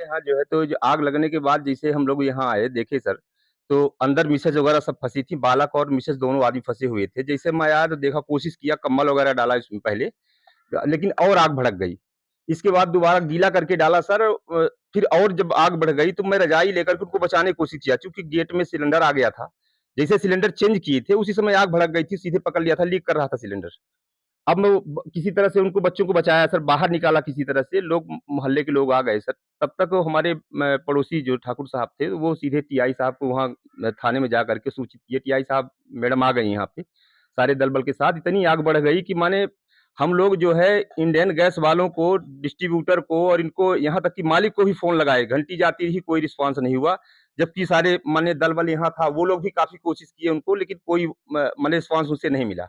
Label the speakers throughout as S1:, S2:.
S1: यहाँ जो है तो जो आग लगने के बाद जैसे हम लोग यहाँ आए देखे सर, तो अंदर मिसेज वगैरह सब फंसी थी, बालक और मिसेज दोनों आदमी फंसे हुए थे। जैसे मैं आया तो देखा, कोशिश किया, कंबल वगैरह डाला इसमें पहले, लेकिन और आग भड़क गई। इसके बाद दोबारा गीला करके डाला सर, फिर और जब आग बढ़ गई तो मैं रजाई लेकर के उनको बचाने की कोशिश किया, चूंकि गेट में सिलेंडर आ गया था। जैसे सिलेंडर चेंज किए थे उसी समय आग भड़क गई थी, सीधे पकड़ लिया था, लीक कर रहा था सिलेंडर। अब मैं किसी तरह से उनको, बच्चों को बचाया सर, बाहर निकाला किसी तरह से, लोग, मोहल्ले के लोग आ गए सर। तब तक वो हमारे पड़ोसी जो ठाकुर साहब थे, वो सीधे टीआई साहब को वहाँ थाने में जा करके सूचित किए। टीआई साहब मैडम आ गई यहाँ पे सारे दल बल के साथ। इतनी आग बढ़ गई कि माने हम लोग जो है इंडियन गैस वालों को, डिस्ट्रीब्यूटर को और इनको, यहाँ तक कि मालिक को भी फोन लगाए, घंटी जाती रही, कोई रिस्पांस नहीं हुआ। जबकि सारे माने दल बल यहाँ था, वो लोग भी काफी कोशिश किए उनको, लेकिन कोई माने रिस्पांस उनसे नहीं मिला।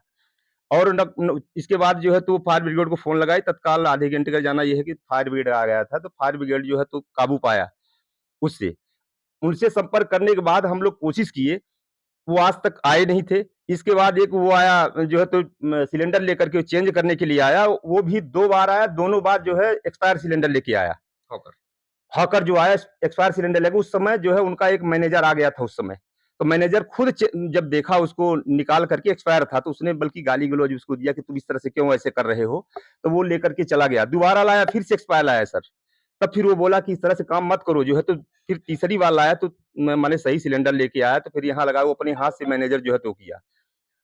S1: और इसके बाद जो है तो फायर ब्रिगेड को फोन लगाई, तत्काल आधे घंटे का जाना यह है कि फायर ब्रिगेड आ गया था, तो फायर ब्रिगेड जो है तो काबू पाया उससे। उनसे संपर्क करने के बाद हम लोग कोशिश किए, वो आज तक आए नहीं थे। इसके बाद एक वो आया जो है तो सिलेंडर लेकर के चेंज करने के लिए आया, वो भी 2 बार आया, दोनों बार जो है एक्सपायर सिलेंडर लेके आया। हॉकर हॉकर जो आया एक्सपायर सिलेंडर लेके, उस समय जो है उनका एक मैनेजर आ गया था उस समय। तो मैनेजर खुद जब देखा उसको निकाल करके एक्सपायर था, तो उसने बल्कि गाली गलौज उसको दिया कि तुम इस तरह से क्यों ऐसे कर रहे हो। तो वो लेकर के चला गया, दोबारा लाया, फिर से एक्सपायर लाया सर। तब फिर वो बोला कि इस तरह से काम मत करो जो है, तो फिर तीसरी बार लाया तो मैंने सही सिलेंडर लेके आया, तो फिर यहाँ लगा, वो अपने हाथ से मैनेजर जो है तो किया।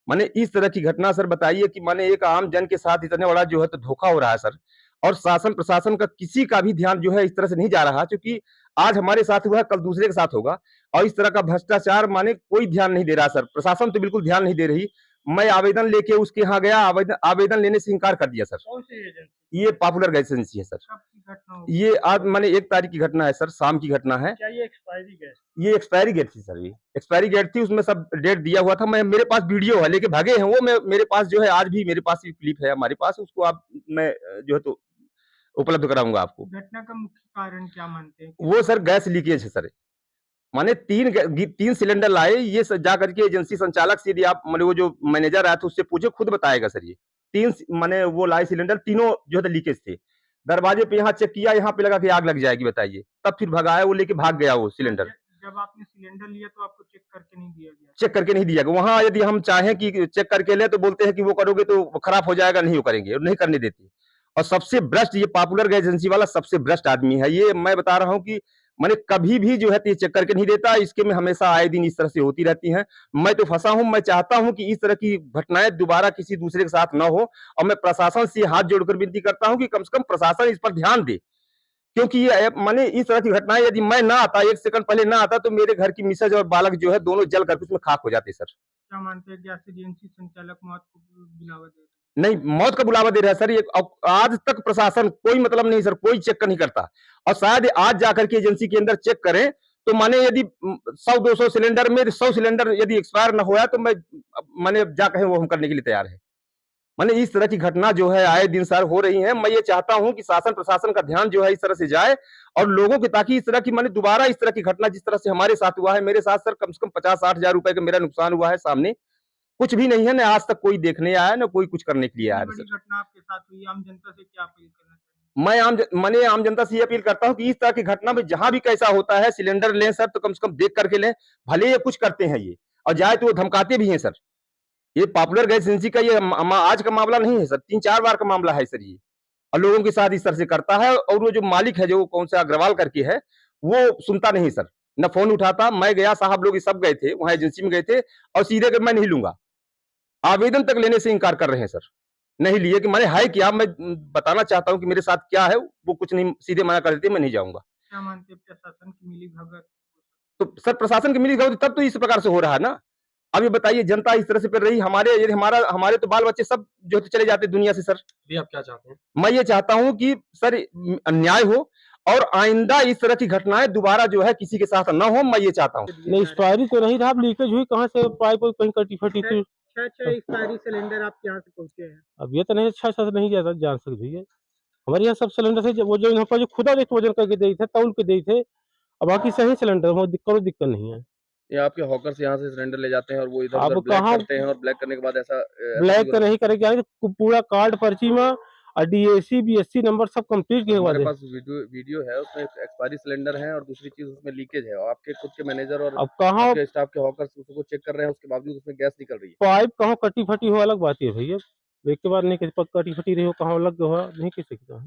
S1: माने इस तरह की घटना सर, बताइए कि माने एक आम जन के साथ इतना बड़ा जो है तो धोखा हो रहा है सर। और शासन प्रशासन का किसी का भी ध्यान जो है इस तरह से नहीं जा रहा, क्योंकि आज हमारे साथ हुआ है, कल दूसरे के साथ होगा। और इस तरह का भ्रष्टाचार माने कोई ध्यान नहीं दे रहा सर, प्रशासन तो बिल्कुल ध्यान नहीं दे रही। मैं आवेदन लेके उसके यहाँ गया, आवेदन आवेदन लेने से इनकार कर दिया सर।
S2: कौन सी एजेंसी?
S1: ये पॉपुलर गैस एजेंसी है सर।
S2: कब की घटना होगी?
S1: ये आज माने 1 तारीख की घटना है सर, शाम की घटना है।
S2: क्या ये एक्सपायरी गैस?
S1: ये एक्सपायरी डेट थी सर, ये एक्सपायरी डेट थी, उसमें सब डेट दिया हुआ था। मैं, मेरे पास वीडियो है, लेके भागे हैं वो, मेरे पास जो है आज भी मेरे पास क्लिप है हमारे पास, उसको आप, मैं जो है तो उपलब्ध कराऊंगा आपको।
S2: घटना का मुख्य कारण क्या मानते हैं?
S1: वो सर गैस लीकेज है सर। माने 3 सिलेंडर लाए, ये जा करके एजेंसी संचालक से, यदि आप माने वो जो मैनेजर आया था उससे पूछे, खुद बताएगा सर। ये 3 माने वो लाए सिलेंडर, तीनों जो है लीकेज थे। दरवाजे पे यहाँ चेक किया, यहाँ पे लगा कि आग लग जाएगी, बताइए। तब फिर भगाया, वो लेके भाग गया वो सिलेंडर।
S2: जब आपने सिलेंडर लिया तो आपको चेक करके नहीं दिया गया?
S1: चेक करके नहीं दिया गया। वहाँ यदि हम चाहें कि चेक करके लें, तो बोलते हैं कि वो करोगे तो खराब हो जाएगा, नहीं वो करेंगे और नहीं करने देते। और सबसे भ्रष्ट ये पॉपुलर गैस एजेंसी वाला सबसे भ्रष्ट आदमी है। ये मैं बता रहा हूँ कि मैंने कभी भी जो है ये चेक करके नहीं देता। इसके में हमेशा आए दिन इस तरह से होती रहती हैं। मैं तो फंसा हूँ। मैं चाहता हूँ कि इस तरह की घटनाएं दोबारा किसी दूसरे के साथ न हो, और मैं प्रशासन से हाथ जोड़कर विनती करता हूँ कि कम से कम प्रशासन इस पर ध्यान दे। क्योंकि ये माने इस तरह की घटनाएं यदि मैं ना आता, 1 सेकंड पहले ना आता, तो मेरे घर की मिसेज और बालक जो है दोनों जल करके उसमें खाक हो जाते सर।
S2: क्या मानते हैं गैस एजेंसी संचालक मौत को बुलावा दे?
S1: नहीं, मौत का बुलावा दे रहा है सर ये। आज तक प्रशासन कोई मतलब नहीं सर, कोई चेक नहीं करता। और शायद आज जाकर के एजेंसी के अंदर चेक करें, तो माने यदि 100-200 सिलेंडर में 100 सिलेंडर यदि एक्सपायर ना होया, तो मैं माने जा कहें वो हम करने के लिए तैयार है। माने इस तरह की घटना जो है आए दिन सर हो रही है। मैं ये चाहता हूं कि शासन प्रशासन का ध्यान जो है इस तरह से जाए, और लोगों की, ताकि इस तरह की माने दोबारा इस तरह की घटना जिस तरह से हमारे साथ हुआ है, मेरे साथ सर कम से कम 50-60 हजार रुपए का मेरा नुकसान हुआ है। सामने कुछ भी नहीं है, ना आज तक कोई देखने आया, ना कोई कुछ करने के लिए आया
S2: बड़ी
S1: सर।
S2: घटना आपके साथ हुई, आम जनता से क्या अपील करना चाहिए?
S1: मैंने आम जनता से ये अपील करता हूँ कि इस तरह की घटना में जहां भी कैसा होता है, सिलेंडर लें सर तो कम से कम देख करके लें। भले ये कुछ करते हैं ये, और जाए तो वो धमकाते भी हैं सर। ये पॉपुलर गैस एजेंसी का ये आज का मामला नहीं है सर, 3-4 बार का मामला है सर ये। और लोगों के साथ इस तरह से करता है। और वो जो मालिक है, जो कौन सा अग्रवाल करके है, वो सुनता नहीं सर, न फोन उठाता। मैं गया, साहब लोग सब गए थे वहां, एजेंसी में गए थे, और सीधे मैं नहीं लूंगा, आवेदन तक लेने से इंकार कर रहे हैं सर। नहीं लिए कि मैंने है क्या, मैं बताना चाहता हूं कि मेरे साथ क्या है, वो कुछ नहीं, सीधे मना कर देते, मैं नहीं जाऊंगा।
S2: क्या मानते हैं प्रशासन की मिलीभगत?
S1: तो सर प्रशासन की मिली भगत तब तो इस प्रकार से हो रहा है ना। अब ये बताइए, जनता इस तरह से कर रही, हमारे तो बाल बच्चे सब जो है तो चले जाते दुनिया से सर।
S3: अभी आप क्या चाहते हैं?
S1: मैं ये चाहता हूं कि सर अन्याय हो, और आइंदा इस तरह की घटनाएं दोबारा जो है किसी के साथ न हो, मैं ये चाहता हूं।
S4: नहीं, एक्सपायरी तो नहीं था, अब लीकेज हुई कहाँ से, पाइप कहीं कटी फटी थी।
S2: 6 एक्सपायरी सिलेंडर आपके यहाँ से पहुंचे हैं।
S4: अब ये तो नहीं, अच्छा अच्छा नहीं जान सकते भैया। हमारे यहाँ सब सिलेंडर से वो जो यहाँ पर जो खुदा देख वजन करके दे थे, तौल के दे थे, अब बाकी सही सिलेंडर, वहाँ दिक्कत नहीं है।
S3: ये आपके हॉकर्स यहाँ से सिलेंडर ले जाते हैं और वो इधर
S4: अब
S3: उधर ब्लैक
S4: कहाँ
S3: करते हैं, और ब्लैक करने के बाद ऐसा
S4: ब्लैक तो नहीं करेंगे, पूरा कार्ड पर्ची में और DAC BSc नंबर सब कंप्लीट किए
S3: हमारे
S4: बाद
S3: पास वीडियो है, उसमें एक्सपायरी सिलेंडर है और दूसरी चीज उसमें लीकेज है और आपके खुद के मैनेजर और
S4: अब कहाँ
S3: आपके स्टाफ के हॉकर्स उसको चेक कर रहे हैं, उसके बावजूद उसमें गैस निकल रही है।
S4: पाइप कहाँ कटी फटी हो अलग बात है भैया, एक के बाद नहीं किसी पर कटी फटी रही हो कहाँ लग गया हो नहीं किसी की।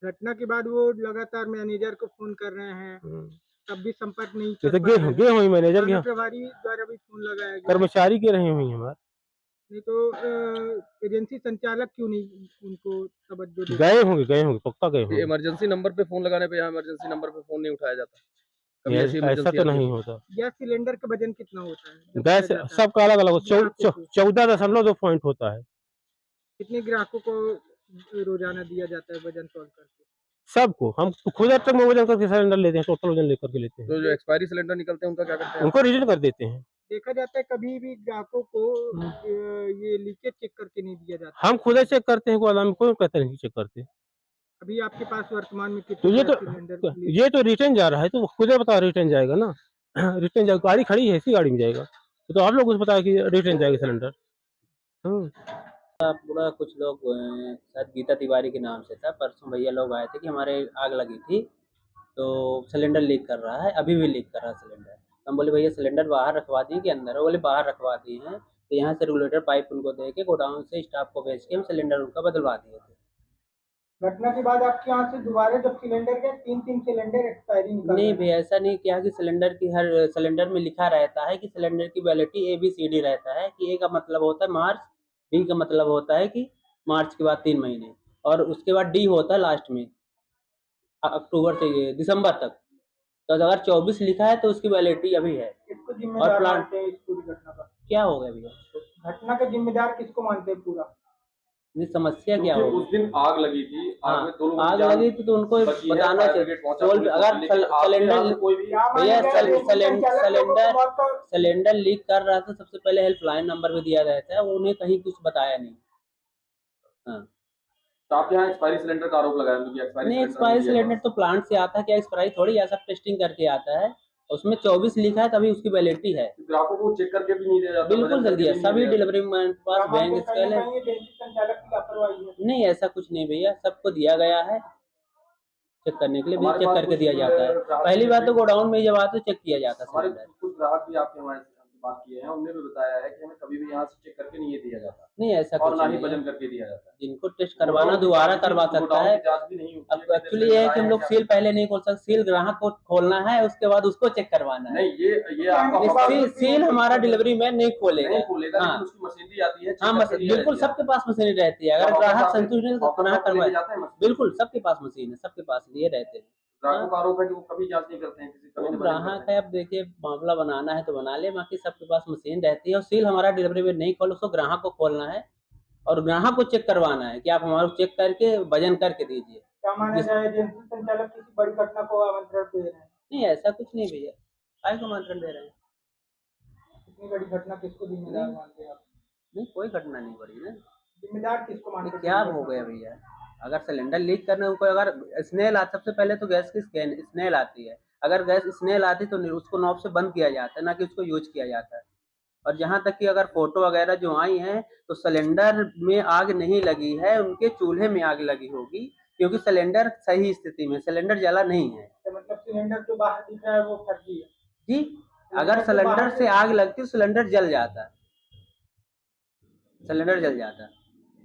S2: घटना के बाद वो लगातार मैनेजर को फोन कर रहे हैं, तब भी संपर्क नहीं
S4: ये
S2: कर
S4: तो
S2: पा रहे हैं।
S4: गए हुई मैनेजर
S2: थाना
S4: के
S2: प्रभारी द्वारा भी फोन लगाया गया,
S4: कर्मचारी के रही हुई हमारे,
S2: नहीं तो एजेंसी संचालक क्यों नहीं उनको तवज्जो देते?
S4: गए होंगे पक्का गए होंगे।
S3: इमरजेंसी नंबर पे फोन लगाने पे यहाँ इमरजेंसी नंबर पे फोन नहीं उठाया जाता, कभी ऐसी
S4: ऐसा
S3: इमरजेंसी
S4: तो
S3: आती है
S4: नहीं होता।
S2: गैस सिलेंडर का वजन कितना होता है जब
S4: गैस
S2: किया जाता है?
S4: सबका अलग अलग
S2: ग्राहकों को
S4: 14.2 पॉइंट होता है
S2: कितने ग्राहकों को रोजाना दिया जाता है वजन तौल करके?
S4: सबको। हम खुद ट्रक में वजन करके सिलेंडर लेते हैं, टोटल वजन लेकर के लेते हैं,
S3: तो जो एक्सपायरी सिलेंडर निकलते हैं उनका क्या करते हैं?
S4: उनको रिटर्न कर देते हैं।
S2: देखा जाता है कभी भी ग्राहकों को ये लीकेज चेक करके नहीं दिया जाता।
S4: हम खुद चेक करते हैं, कोई आदमी कोई कहते नहीं चेक करते।
S2: अभी आपके पास वर्तमान में
S4: तो
S2: कितने
S4: ये
S2: गैस
S4: तो
S2: सिलेंडर
S4: ये तो रिटर्न जा रहा है, तो खुद बता रिटर्न जाएगा ना। रिटर्न जाएगा, गाड़ी खड़ी है इसी गाड़ी में जाएगा, तो आप लोग कुछ बताया कि रिटर्न जाएगा सिलेंडर।
S5: पूरा कुछ लोग शायद गीता तिवारी के नाम से था, परसों भैया लोग आए थे कि हमारे आग लगी थी तो सिलेंडर लीक कर रहा है, अभी भी लीक कर रहा है सिलेंडर। हम बोले भैया सिलेंडर बाहर रखवा दिए कि अंदर है? बोले बाहर रखवा दिए हैं। तो यहाँ से रेगुलेटर पाइप उनको दे के गोडाउन से स्टाफ को भेज के हम सिलेंडर उनका बदलवा दिए थे।
S2: घटना के बाद आपके यहाँ से दोबारा जब सिलेंडर गए 3 सिलेंडर एक्सपायरी निकल
S5: नहीं
S2: रहे
S5: भैया ऐसा नहीं किया कि सिलेंडर की हर सिलेंडर में लिखा रहता है कि सिलेंडर की वैलिडिटी ABCD रहता है कि A का मतलब होता है मार्च, B का मतलब होता है कि मार्च के बाद 3 महीने और उसके बाद D होता है लास्ट में अक्टूबर से दिसंबर तक। तो अगर 24 लिखा है तो उसकी वैलिडिटी अभी है।
S2: इसको जिम्मेदार
S5: और प्लांट-
S2: मानते हैं इस पूरी घटना का?
S5: क्या हो गया भैया?
S2: घटना का जिम्मेदार किसको मानते हैं पूरा?
S5: ये समस्या क्या
S3: क्योंकि
S5: होगी?
S3: उस दिन आग लगी थी, आग में 2 लोगों की
S5: आग
S3: जान
S5: लगी थी तो उनको
S3: बची है,
S5: बताना
S3: फायर
S5: चाहिए।
S3: ब्रिगेड पहुंचा,
S5: टोल
S3: पुलिस
S5: अगर
S3: पहुंची, लेकिन आपके यहाँ से कोई भी
S5: भैया
S2: सिलेंडर
S5: सिलेंडर लीक कर रहा था, सबसे पहले हेल्पलाइन नंबर भी दिया रहता है, उन्हें कहीं कुछ बताया नहीं। हाँ
S3: तो आपके यहाँ एक्सपायरी सिलेंडर का आरोप लगाया क्योंकि
S5: नहीं, एक्सपायरी सिलेंडर तो प्लांट से आता है, क्या एक्सपायरी थोड़ी है, सब टेस्टिंग करके आता है। उसमें 24 लिखा है तभी उसकी वैलिडिटी है।
S3: ग्राहकों को चेक करके भी नहीं दिया जाता,
S5: बिल्कुल जल्दी है, सभी डिलीवरी मैन के पास बैंक स्केल है।
S2: संचालक की लापरवाही है।
S5: नहीं ऐसा कुछ नहीं भैया, सबको दिया गया है चेक करने के लिए, भी
S3: हमारे
S5: चेक
S3: पास
S5: करके
S3: कुछ
S5: दिया जाता है।
S3: ग्राहक
S5: पहली
S3: भी
S5: बात तो गोडाउन में जब आते चेक किया जाता है
S3: हमारे
S5: सिलेंडर।
S3: कुछ ग्राहक भी आपके हमारे से बात किए हैं, उन्होंने भी बताया है कि हमें कभी भी यहाँ से चेक करके नहीं ये दिया जाता
S5: नहीं ऐसा
S3: और
S5: कुछ
S3: ना ही
S5: नहीं है।
S3: वजन करके दिया जाता है।
S5: जिनको टेस्ट करवाना दोबारा करवा सकता है।
S3: जांच भी नहीं होती
S5: अब एक्चुअली ये है कि हम लोग सील पहले नहीं खोल सकते, सील ग्राहक को खोलना है, उसके बाद उसको चेक करवाना है।
S3: नहीं ये आपका
S5: सील हमारा डिलीवरी मैन नहीं खोलेगा।
S3: नहीं खोलेगा,
S5: हाँ
S3: लेकिन उसकी मशीनरी आती है,
S5: हाँ बिल्कुल सबके पास मशीन रहती है। अगर ग्राहक संतुष्ट नहीं तो पुनः करवाए, बिल्कुल सबके पास मशीन है, सबके पास लिए रहते हैं।
S3: ग्राहकों का आरोप है कि वो कभी जांच नहीं करते हैं, किसी कभी
S5: ग्राहक है, अब देखिए मामला बनाना है तो बना ले, बाकी सबके पास मशीन रहती है। और सील हमारा डिलीवरी में नहीं खोल, उसको ग्राहक को खोलना है और ग्राहक को चेक करवाना है कि आप हमारा चेक करके वजन करके दीजिए।
S2: क्या माना जाए एजेंसी संचालक किसी बड़ी घटना को आमंत्रण दे रहे हैं?
S5: नहीं ऐसा कुछ नहीं भैया, काय को आमंत्रण दे रहे हैं?
S2: इतनी बड़ी घटना किसको जिम्मेदार मानते हैं आप?
S5: नहीं कोई घटना नहीं बढ़ी ना।
S2: जिम्मेदार किसको मानते हैं?
S5: क्या हो गया भैया? अगर सिलेंडर लीक करने को अगर स्नेल आता, सबसे पहले तो गैस की स्नेल आती है। अगर गैस स्नेल आती तो उसको नॉब से बंद किया जाता है, ना कि उसको यूज किया जाता है। और जहाँ तक कि अगर फोटो वगैरह जो आई हैं तो सिलेंडर में आग नहीं लगी है, उनके चूल्हे में आग लगी होगी, क्योंकि सिलेंडर सही स्थिति में, सिलेंडर जला नहीं है।
S2: तो मतलब सिलेंडर जो बाहर दिख रहा है वो फर्जी है
S5: जी, अगर सिलेंडर से आग लगती तो सिलेंडर जल जाता, सिलेंडर जल जाता।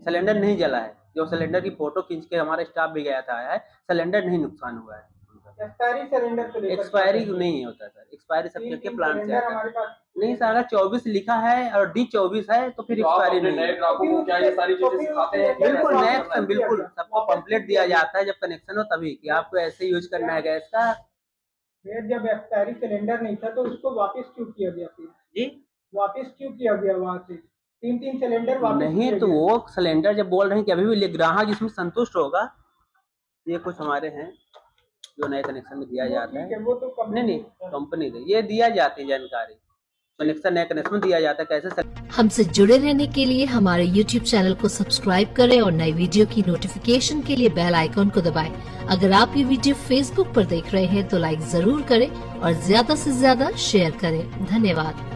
S5: सिलेंडर नहीं जला है, जो सिलेंडर की फोटो खींच के हमारा स्टाफ भी गया था, आया है, सिलेंडर नहीं नुकसान हुआ है।
S2: एक्सपायरी सिलेंडर को लेकर
S5: एक्सपायरी नहीं होता सर, एक्सपायरी सब के प्लांट से आता
S2: हमारे
S5: है।
S2: पास
S5: नहीं सर, अगर 24 लिखा है और D 24 है तो फिर एक्सपायरी नहीं है।
S3: ग्राहकों को क्या ये सारी चीजें सिखाते हैं?
S5: बिल्कुल नेक्स्ट बिल्कुल सबको पंपलेट दिया जाता है जब कनेक्शन हो तभी, कि आपको ऐसे यूज करना है गैस का।
S2: फिर जब एक्सपायरी सिलेंडर नहीं था तो उसको वापस क्यों किया गया? फिर
S5: जी
S2: वापस क्यों किया गया? वहां से 3 सिलेंडर वापस
S5: नहीं
S2: किए
S5: तो
S2: गए।
S5: वो सिलेंडर जब बोल रहे हैं कि अभी भी ग्राहक जिसमें संतुष्ट होगा, ये कुछ हमारे हैं जो नए कनेक्शन में दिया जाता
S2: ठीक
S5: है।
S2: वो तो कंपनी
S5: नहीं कंपनी से ये दिया जाती है जानकारी, कनेक्शन नए कनेक्शन दिया जाता है कैसे।
S6: हमसे जुड़े रहने के लिए हमारे YouTube चैनल को सब्सक्राइब करें और नई वीडियो की नोटिफिकेशन के लिए बेल आइकॉन को दबाएं। अगर आप ये वीडियो Facebook पर देख रहे हैं तो लाइक जरूर करें और ज्यादा से ज्यादा शेयर करें। धन्यवाद।